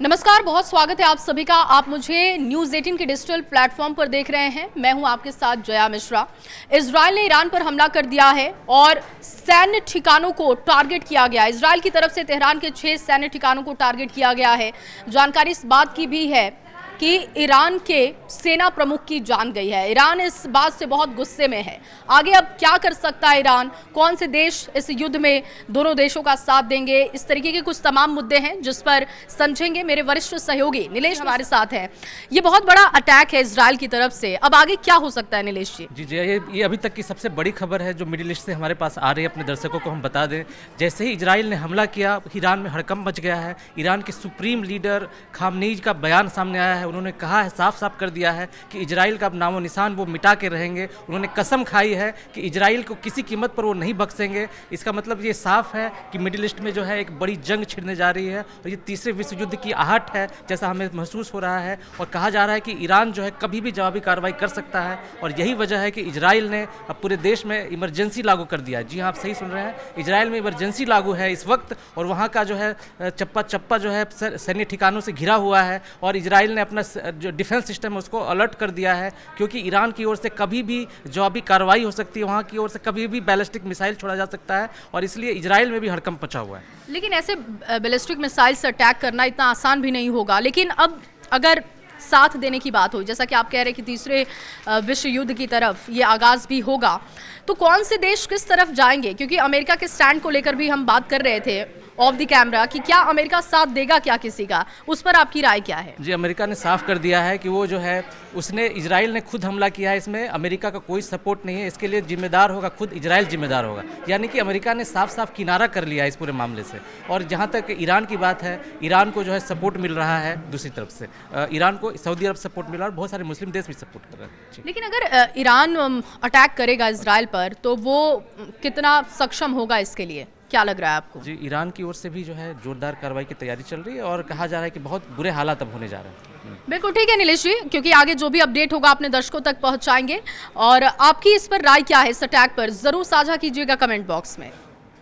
नमस्कार, बहुत स्वागत है आप सभी का। आप मुझे न्यूज़ 18 के डिजिटल प्लेटफॉर्म पर देख रहे हैं। मैं हूं आपके साथ जया मिश्रा। इजराइल ने ईरान पर हमला कर दिया है और सैन्य ठिकानों को टारगेट किया गया। इजराइल की तरफ से तेहरान के 6 सैन्य ठिकानों को टारगेट किया गया है। जानकारी इस बात की भी है कि ईरान के सेना प्रमुख की जान गई है। ईरान इस बात से बहुत गुस्से में है। आगे अब क्या कर सकता है ईरान, कौन से देश इस युद्ध में दोनों देशों का साथ देंगे, इस तरीके के कुछ तमाम मुद्दे हैं जिस पर समझेंगे। मेरे वरिष्ठ सहयोगी नीलेश हमारे साथ है। ये बहुत बड़ा अटैक है इजराइल की तरफ से, अब आगे क्या हो सकता है नीलेश जी? जी ये अभी तक की सबसे बड़ी खबर है जो मिडिल ईस्ट से हमारे पास आ रही है। अपने दर्शकों को हम बता दें, जैसे ही इजराइल ने हमला किया ईरान में हड़कंप मच गया है। ईरान के सुप्रीम लीडर खामनेई का बयान सामने आया है। उन्होंने कहा है, साफ साफ कर दिया है कि इजराइल का अब नामो निशान वो मिटा के रहेंगे। उन्होंने कसम खाई है कि इजराइल को किसी कीमत पर वो नहीं बख्शेंगे। इसका मतलब ये साफ है कि मिडिल ईस्ट में जो है एक बड़ी जंग छिड़ने जा रही है और ये तीसरे विश्व युद्ध की आहट है जैसा हमें महसूस हो रहा है। और कहा जा रहा है कि ईरान जो है कभी भी जवाबी कार्रवाई कर सकता है और यही वजह है कि इजराइल ने अब पूरे देश में इमरजेंसी लागू कर दिया है। जी हाँ, आप सही सुन रहे हैं, इजराइल में इमरजेंसी लागू है इस वक्त। और वहाँ का जो है चप्पा चप्पा जो है सैन्य ठिकानों से घिरा हुआ है और इजराइल ने अपना जो डिफेंस सिस्टम है उसको अलर्ट कर दिया है, क्योंकि ईरान की ओर से कभी भी जवाबी कार्रवाई हो सकती है। वहाँ की ओर से कभी भी बैलिस्टिक मिसाइल छोड़ा जा सकता है और इसलिए इजराइल में भी हड़कंप मचा हुआ है। लेकिन ऐसे बैलिस्टिक मिसाइल से अटैक करना इतना आसान भी नहीं होगा। लेकिन अब अगर साथ देने की बात हो, जैसा कि आप कह रहे हैं कि तीसरे विश्व युद्ध की तरफ ये आगाज भी होगा, तो कौन से देश किस तरफ जाएंगे? क्योंकि अमेरिका के स्टैंड को लेकर भी हम बात कर रहे थे ऑफ द कैमरा कि क्या अमेरिका साथ देगा क्या किसी का, उस पर आपकी राय क्या है? जी, अमेरिका ने साफ कर दिया है कि वो जो है उसने इजराइल ने खुद हमला किया है, इसमें अमेरिका का कोई सपोर्ट नहीं है। इसके लिए जिम्मेदार होगा खुद इजराइल जिम्मेदार होगा। यानी कि अमेरिका ने साफ साफ किनारा कर लिया है इस पूरे मामले से। और जहाँ तक ईरान की बात है, ईरान को जो है सपोर्ट मिल रहा है दूसरी तरफ से। ईरान को सऊदी अरब सपोर्ट मिल रहा है और बहुत सारे मुस्लिम देश भी सपोर्ट कर रहे हैं। लेकिन अगर ईरान अटैक करेगा इजराइल पर तो वो कितना सक्षम होगा, इसके लिए क्या लग रहा है आपको? जी, ईरान की ओर से भी जो है जोरदार कार्रवाई की तैयारी चल रही है और कहा जा रहा है कि बहुत बुरे हालात अब होने जा रहे हैं। बिल्कुल ठीक है नीलेश जी, क्योंकि आगे जो भी अपडेट होगा अपने दर्शकों तक पहुंचाएंगे। और आपकी इस पर राय क्या है, इस अटैक पर जरूर साझा कीजिएगा कमेंट बॉक्स में।